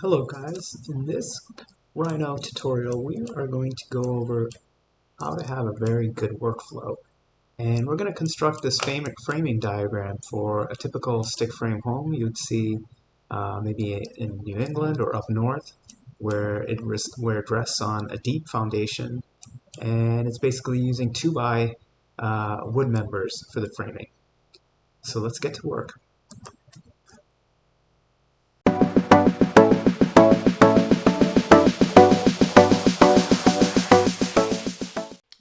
Hello guys, in this Rhino tutorial we are going to go over how to have a very good workflow. And we're going to construct this framing diagram for a typical stick frame home you'd see maybe in New England or up north, where where it rests on a deep foundation, and it's basically using 2x wood members for the framing. So let's get to work.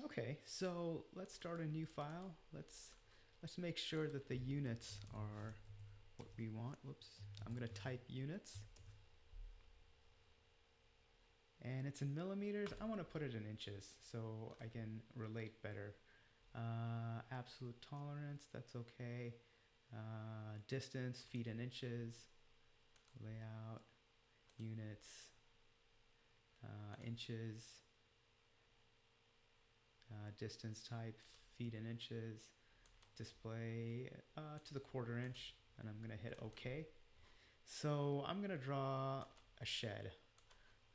Okay, so let's start a new file. Let's make sure that the units are what we want. Whoops. I'm going to type units. And it's in millimeters. I want to put it in inches so I can relate better. Absolute tolerance, that's okay. Distance, feet and inches. Layout, units, inches. Distance type, feet and inches. Display to the 1/4 inch, and I'm gonna hit OK. So I'm gonna draw a shed.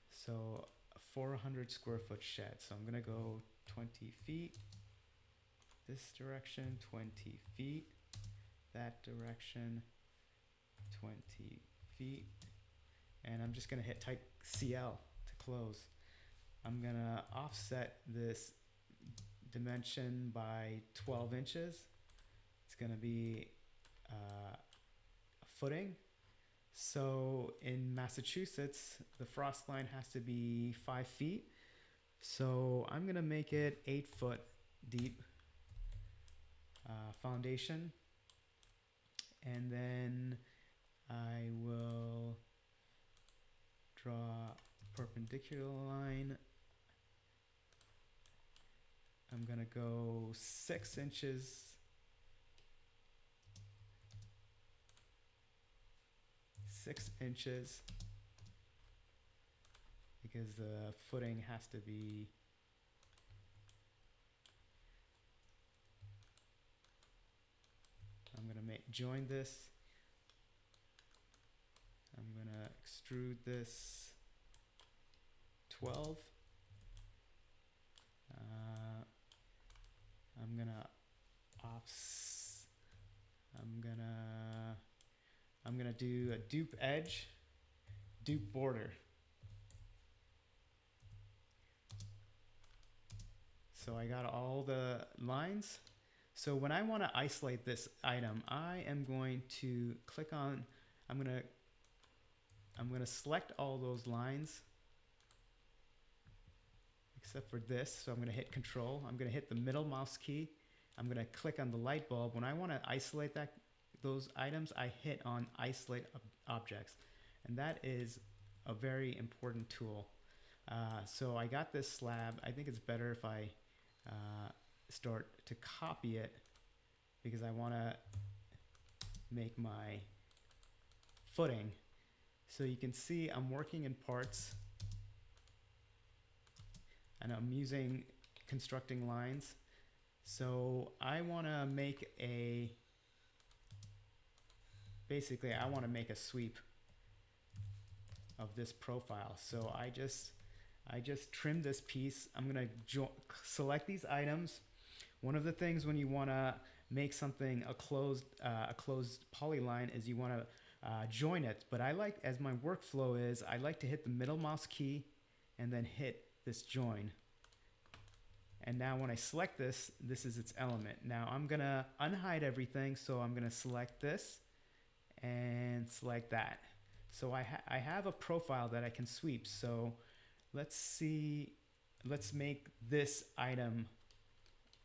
So a 400 square foot shed. So I'm gonna go 20 feet this direction, 20 feet that direction, 20 feet, and I'm just gonna hit type CL to close. I'm gonna offset this dimension by 12 inches. It's going to be a footing. So in Massachusetts, the frost line has to be 5 feet. So I'm going to make it 8-foot deep foundation. And then I will draw a perpendicular line. I'm going to go 6 inches. 6 inches, because the footing has to be I'm going to join this. I'm going to extrude this 12. I'm going to I'm gonna do a dupe edge, dupe border. So I got all the lines. So when I want to isolate this item, I am going to click on, I'm gonna select all those lines except for this. So I'm gonna hit Control. I'm gonna hit the middle mouse key. I'm gonna click on the light bulb. When I want to isolate those items, I hit on Isolate Objects, and that is a very important tool. So I got this slab. I think it's better if I start to copy it, because I want to make my footing. So you can see I'm working in parts, and I'm constructing lines. So I want to make basically I want to make a sweep of this profile. So I just trim this piece. I'm going to select these items. One of the things when you want to make something a closed polyline is you want to join it. But I like, as my workflow is, I like to hit the middle mouse key and then hit this join. And now when I select this, this is its element. Now I'm going to unhide everything. So I'm going to select this and select that. So I have a profile that I can sweep. So let's make this item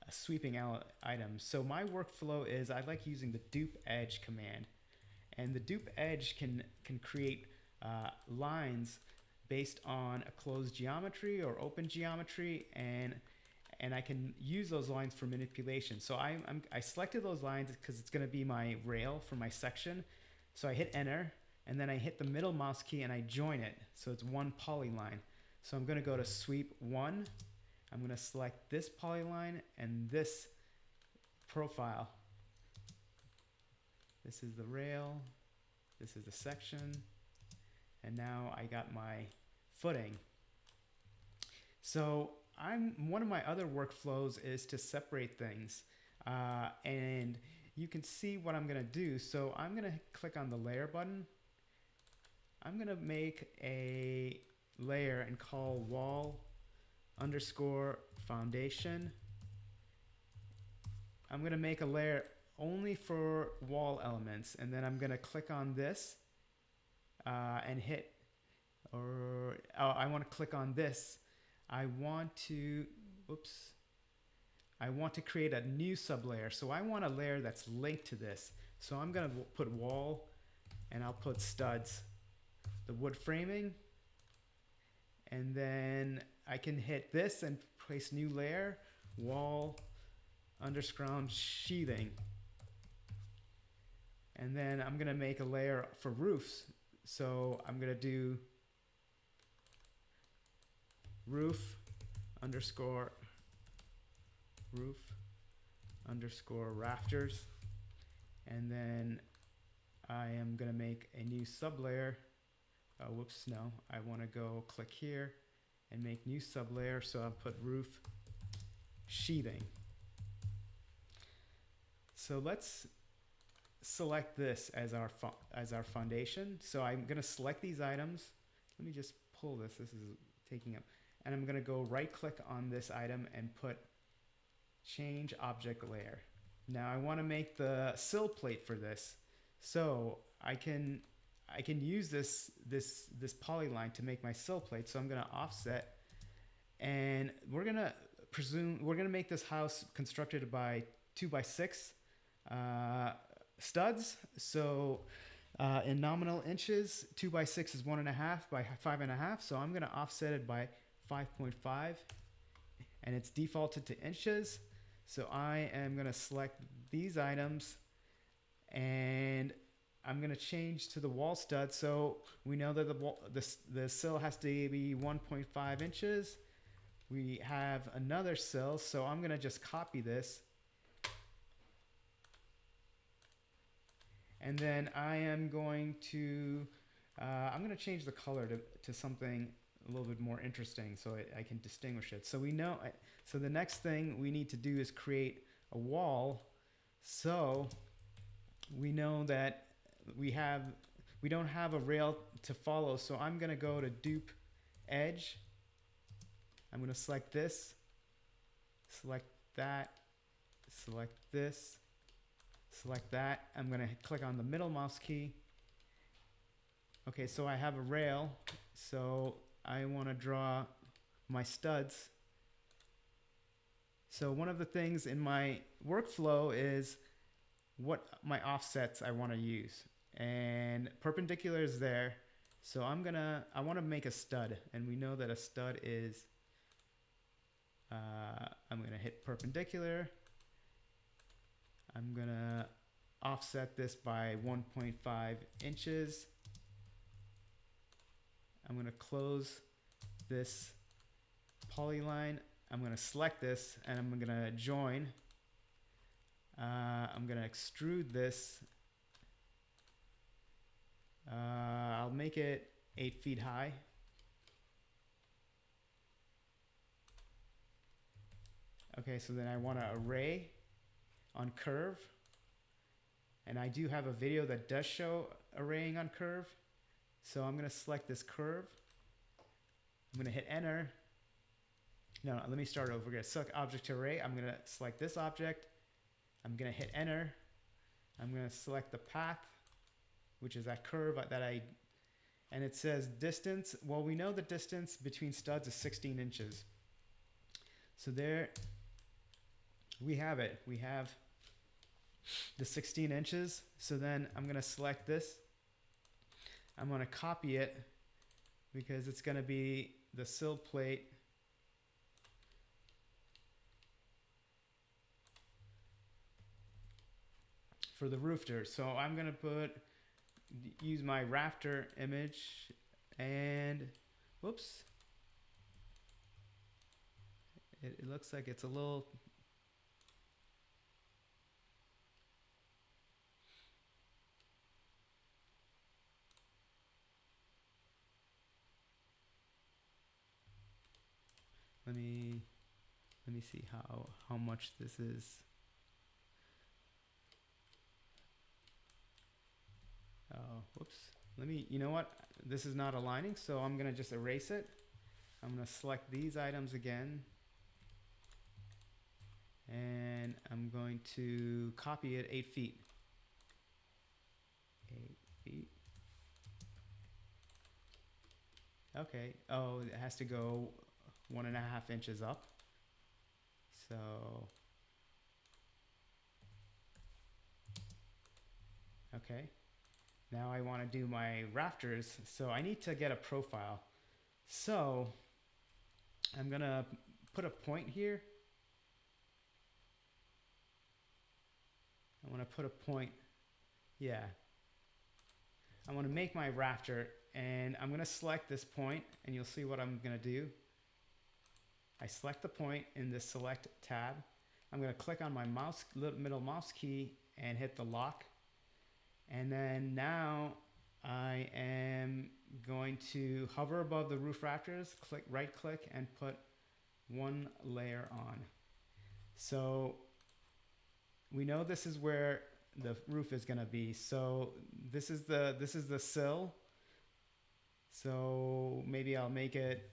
a sweeping item. So my workflow is I like using the dupe edge command. And the dupe edge can create lines based on a closed geometry or open geometry, and I can use those lines for manipulation. So I selected those lines because it's going to be my rail for my section. So I hit enter, and then I hit the middle mouse key and I join it. So it's one polyline. So I'm going to go to sweep 1. I'm going to select this polyline and this profile. This is the rail. This is the section. And and now I got my footing. So one of my other workflows is to separate things, and you can see what I'm gonna do. So I'm gonna click on the layer button. I'm gonna make a layer and call wall underscore foundation. I'm gonna make a layer only for wall elements, and then I'm gonna click on this and hit, or I want to click on this. I want to, oops, I want to create a new sublayer. So I want a layer that's linked to this. So I'm gonna put wall, and I'll put studs, the wood framing, and then I can hit this and place new layer, wall underground sheathing. And then I'm gonna make a layer for roofs. So I'm gonna do roof underscore rafters, and then I am gonna make a new sublayer. Whoops, no, I want to go click here and make new sublayer. So I'll put roof sheathing. So let's select this as our foundation. So I'm going to select these items. Let me just pull this. This is taking up. And I'm going to go right click on this item and put change object layer. Now I want to make the sill plate for this. So I can use this polyline to make my sill plate. So I'm going to offset, and we're going to make this house constructed by 2x6 studs. So in nominal inches, 2x6 is 1.5 by 5.5. So I'm going to offset it by 5.5, and it's defaulted to inches. So I am going to select these items, and I'm going to change to the wall stud. So we know that the sill has to be 1.5 inches. We have another sill, so I'm going to just copy this. And then I am going to, I'm going to change the color to something a little bit more interesting so I can distinguish it. So we know, so the next thing we need to do is create a wall. So we know that we don't have a rail to follow. So I'm going to go to dupe edge. I'm going to select this, select that, select this, select that. I'm going to click on the middle mouse key. Okay, so I have a rail. So I want to draw my studs. So one of the things in my workflow is what my offsets I want to use. And perpendicular is there. So I want to make a stud. And we know that a stud is, I'm going to hit perpendicular. I'm going to offset this by 1.5 inches. I'm going to close this polyline. I'm going to select this, and I'm going to join. I'm going to extrude this. I'll make it 8 feet high. Okay, so then I want to array on curve. And I do have a video that does show arraying on curve. So I'm going to select this curve. I'm going to hit enter. No, let me start over. We're going to select object to array. I'm going to select this object. I'm going to hit enter. I'm going to select the path, which is that curve and it says distance. Well, we know the distance between studs is 16 inches. So there we have it. We have the 16 inches. So then I'm going to select this. I'm going to copy it because it's going to be the sill plate. For the roofters. So I'm going to use my rafter image, and whoops. It looks like it's a little, let me see how much this is. Oh, whoops. You know what? This is not aligning, so I'm gonna just erase it. I'm gonna select these items again, and I'm going to copy it 8 feet. 8 feet. Okay. Oh, it has to go 1.5 inches up. So okay. Now I want to do my rafters, so I need to get a profile. So I'm gonna put a point here. I want to put a point. Yeah. I want to make my rafter, and I'm going to select this point, and you'll see what I'm going to do. I select the point in the select tab. I'm going to click on my middle mouse key and hit the lock. And then now I am going to hover above the roof rafters, right click and put one layer on. So we know this is where the roof is going to be. So this is the sill. So maybe I'll make it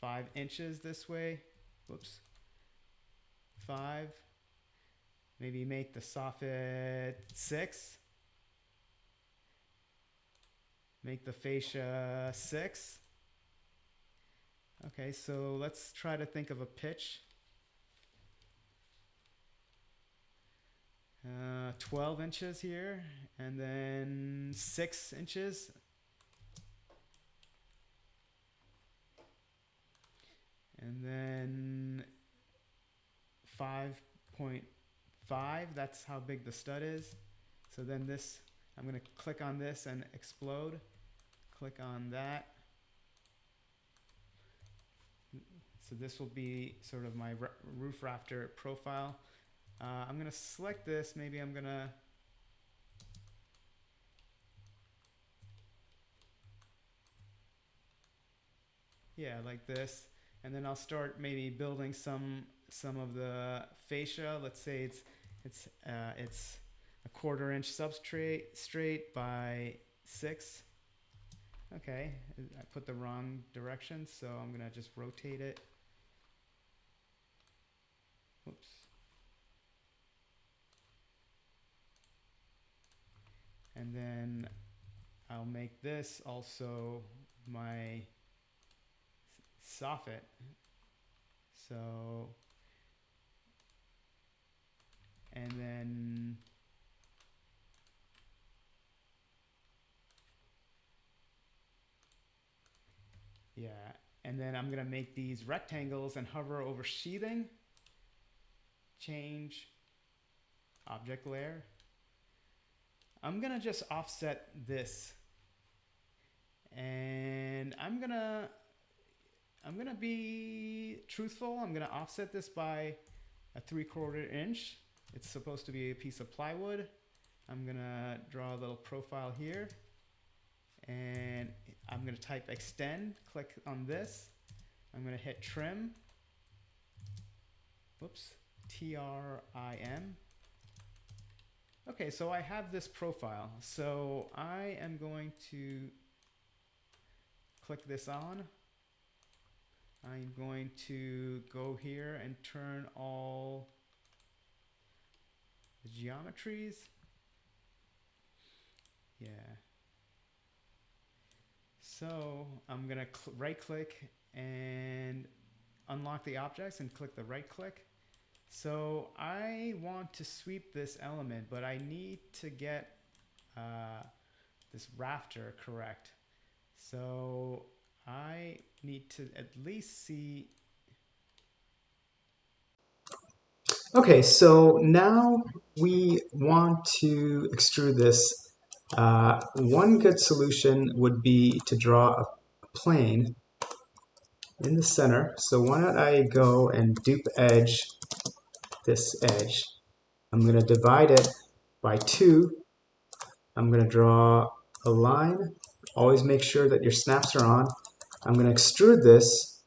5 inches this way. Whoops. 5. Maybe make the soffit 6. Make the fascia 6. Okay, so let's try to think of a pitch. 12 inches here, and then 6 inches. And then 5.5, that's how big the stud is. So then this, I'm going to click on this and explode. Click on that. So this will be sort of my roof rafter profile. I'm going to select this. Maybe I'm going to like this, and then I'll start maybe building some of the fascia. Let's say it's a 1/4 inch substrate straight by 6. Okay, I put the wrong direction, so I'm gonna just rotate it. Oops. And then I'll make this also my soffit. So, and then yeah, and then I'm gonna make these rectangles and hover over sheathing, change object layer. I'm gonna just offset this, and I'm gonna be truthful. I'm gonna offset this by a 3/4 inch. It's supposed to be a piece of plywood. I'm gonna draw a little profile here, and I'm gonna type extend, click on this. I'm gonna hit trim. Whoops, TRIM. Okay, so I have this profile. So I am going to click this on. I'm going to go here and turn all the geometries. Yeah. So I'm gonna right click and unlock the objects and click the right click. So I want to sweep this element, but I need to get this rafter correct. So I need to at least see. Okay, so now we want to extrude this. One good solution would be to draw a plane in the center. So why don't I go and dupe edge this edge. I'm going to divide it by 2. I'm going to draw a line. Always make sure that your snaps are on. I'm going to extrude this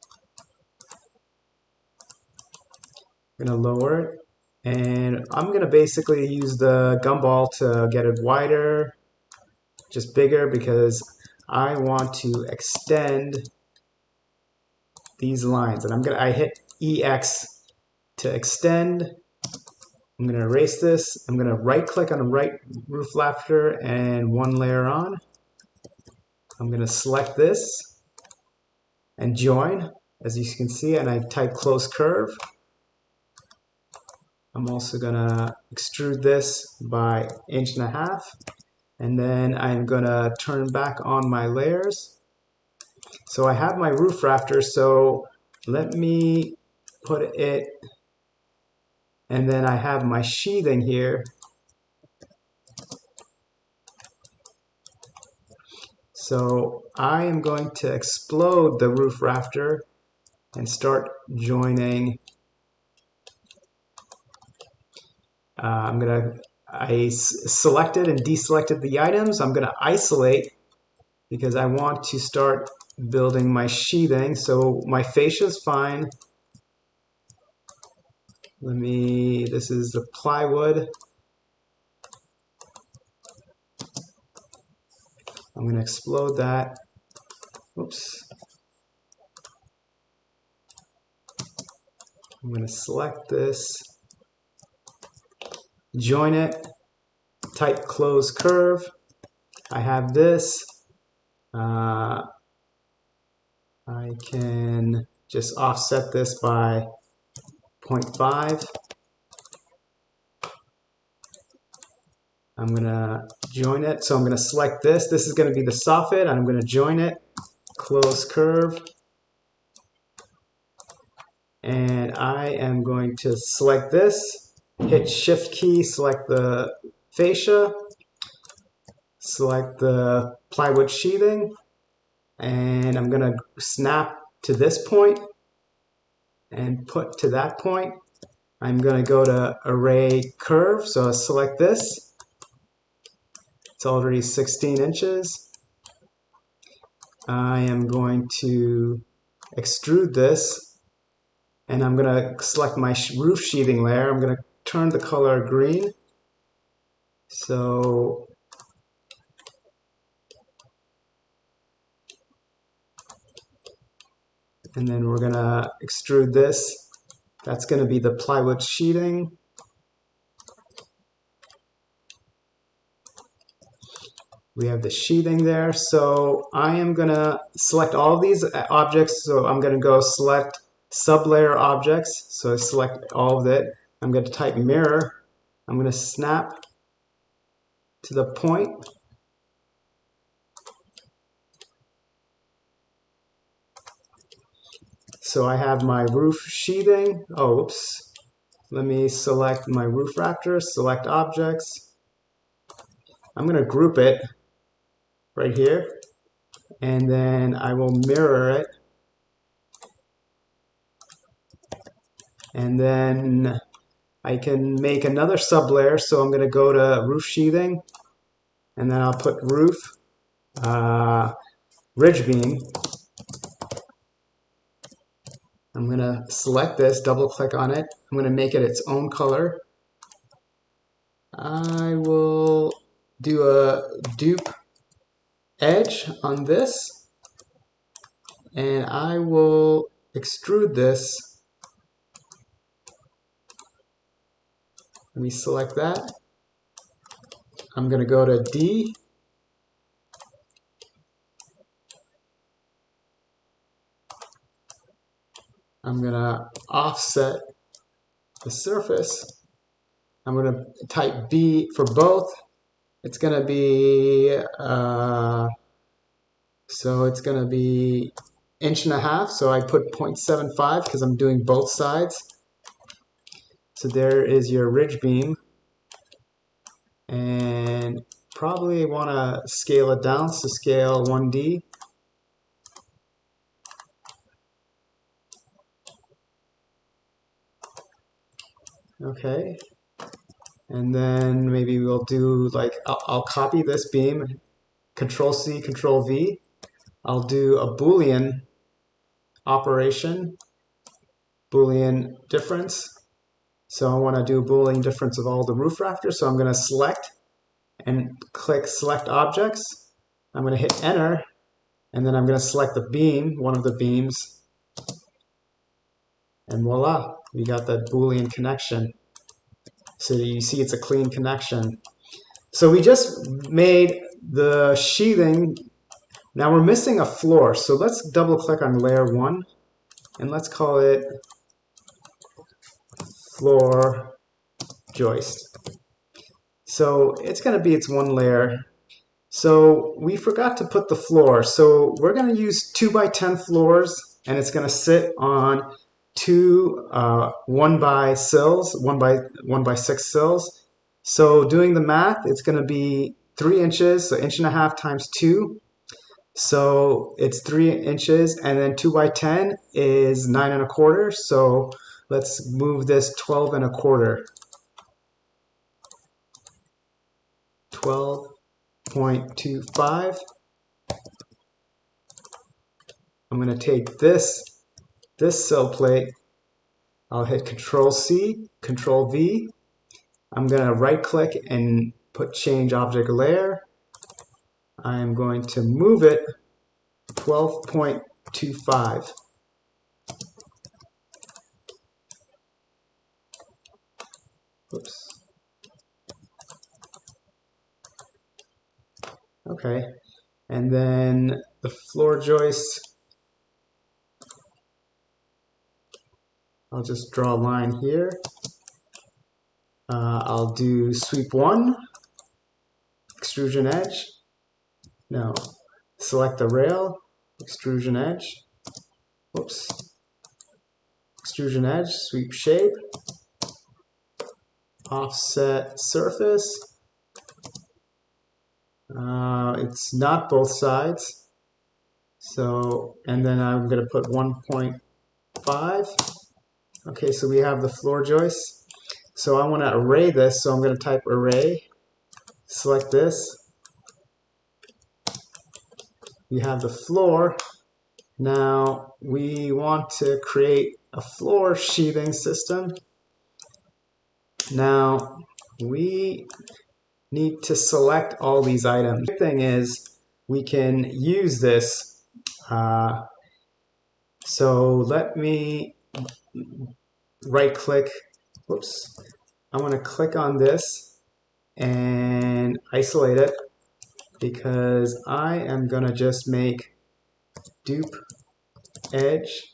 I'm going to lower it. And I'm going to basically use the gumball to get it wider, just bigger, because I want to extend these lines. And I hit EX to extend. I'm going to erase this. I'm going to right click on the right roof rafter and one layer on. I'm going to select this and join, as you can see, and I type close curve. I'm also going to extrude this by 1.5 inches, and then I'm going to turn back on my layers. So I have my roof rafter, so let me put it, and then I have my sheathing here. So I am going to explode the roof rafter and start joining. I selected and deselected the items. I'm going to isolate because I want to start building my sheathing. So my fascia is fine. This is the plywood. I'm going to explode that. Oops. I'm going to select this, join it, type close curve. I have this. I can just offset this by 0.5. I'm going to join it. So I'm going to select this. This is going to be the soffit. I'm going to join it, close curve. And I am going to select this, hit shift key, select the fascia, select the plywood sheathing, and I'm going to snap to this point and put to that point. I'm going to go to array curve, so I'll select this. It's already 16 inches. I am going to extrude this, and I'm going to select my roof sheathing layer. I'm going to turn the color green. So and then we're going to extrude this. That's going to be the plywood sheathing. We have the sheathing there. So I am going to select all of these objects. So I'm going to go select sublayer objects. So I select all of it. I'm going to type mirror. I'm going to snap to the point. So I have my roof sheathing. Oh, oops. Let me select my roof rafter, select objects. I'm going to group it right here, and then I will mirror it. And then I can make another sublayer. So I'm going to go to roof sheathing, and then I'll put roof ridge beam. I'm going to select this, double click on it. I'm going to make it its own color. I will do a dupe edge on this, and I will extrude this. Let me select that. I'm going to go to D. I'm going to offset the surface. I'm going to type B for both. It's going to be, so it's going to be 1.5 inches. So I put 0.75 because I'm doing both sides. So there is your ridge beam. And probably want to scale it down, so scale 1D. Okay. And then maybe we'll do like, I'll copy this beam, Control C, Control V. I'll do a Boolean operation, Boolean difference. So I want to do a Boolean difference of all the roof rafters. So I'm going to select and click Select Objects. I'm going to hit Enter, and then I'm going to select the beam, one of the beams, and voila, we got that Boolean connection. So you see it's a clean connection. So we just made the sheathing. Now we're missing a floor, so let's double click on layer 1 and let's call it floor joist. So it's going to be its one layer. So we forgot to put the floor, so we're going to use 2x10 floors, and it's going to sit on two 1x6 sills. So doing the math, it's going to be 3 inches, so 1.5 inches times 2. So it's 3 inches, and then 2x10 is 9.25. So let's move this 12.25. 12.25. I'm going to take this sill plate. I'll hit Control C, Control V. I'm going to right click and put Change Object Layer. I am going to move it 12.25. Oops. Okay. And then the floor joist, I'll just draw a line here. I'll do sweep 1, extrusion edge. No, select the rail, extrusion edge. Whoops. Extrusion edge, sweep shape, offset surface. It's not both sides. So, and then I'm going to put 1.5. Okay, so we have the floor joist. So I want to array this, so I'm going to type array, select this. We have the floor. Now we want to create a floor sheathing system. Now we need to select all these items. The thing is, we can use this. So let me right click. Whoops. I want to click on this and isolate it because I am going to just make dupe edge.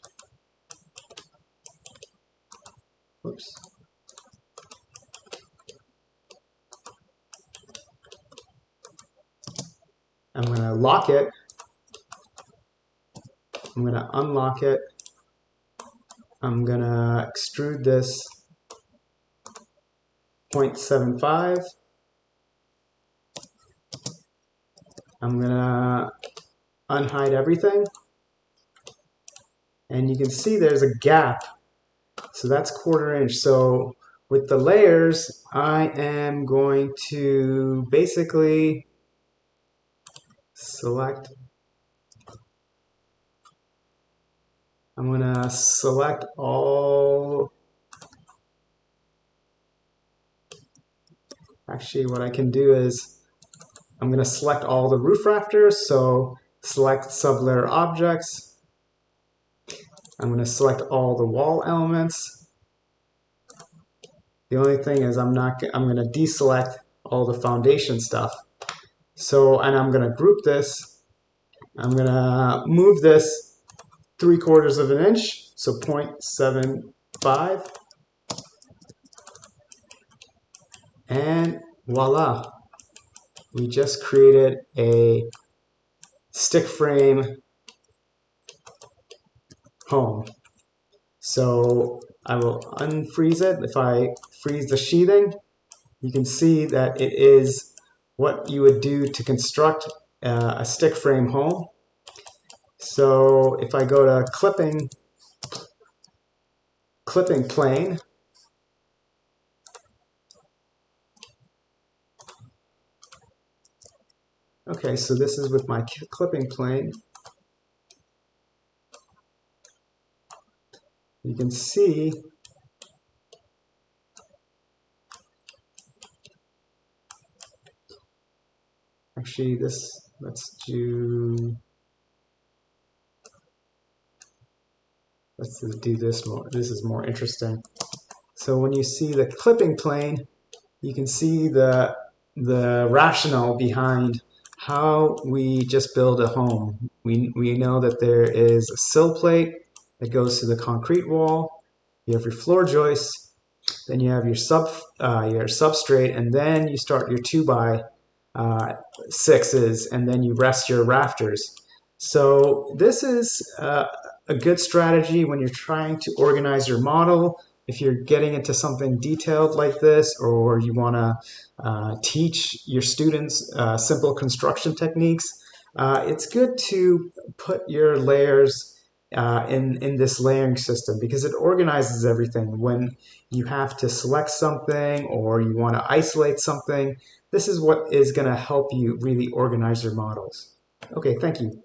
Whoops. I'm going to lock it. I'm going to unlock it. I'm going to extrude this 0.75. I'm going to unhide everything. And you can see there's a gap. So that's 1/4 inch. So with the layers, I am going to basically select. I'm going to select all. Actually, what I can do is I'm going to select all the roof rafters. So select sublayer objects. I'm going to select all the wall elements. The only thing is I'm going to deselect all the foundation stuff. So, and I'm going to group this. I'm going to move this 3/4 inch, so 0.75. And voila, we just created a stick frame home. So I will unfreeze it. If I freeze the sheathing, you can see that it is what you would do to construct a stick frame home. So if I go to clipping plane, okay, so this is with my clipping plane. You can see Actually, let's do this more. This is more interesting. So when you see the clipping plane, you can see the rationale behind how we just build a home. We know that there is a sill plate that goes to the concrete wall. You have your floor joists, then you have your substrate, and then you start your 2x6s, and then you rest your rafters. So this is a good strategy when you're trying to organize your model. If you're getting into something detailed like this, or you want to teach your students simple construction techniques, it's good to put your layers in this layering system because it organizes everything. When you have to select something or you want to isolate something, this is what is going to help you really organize your models. Okay, thank you.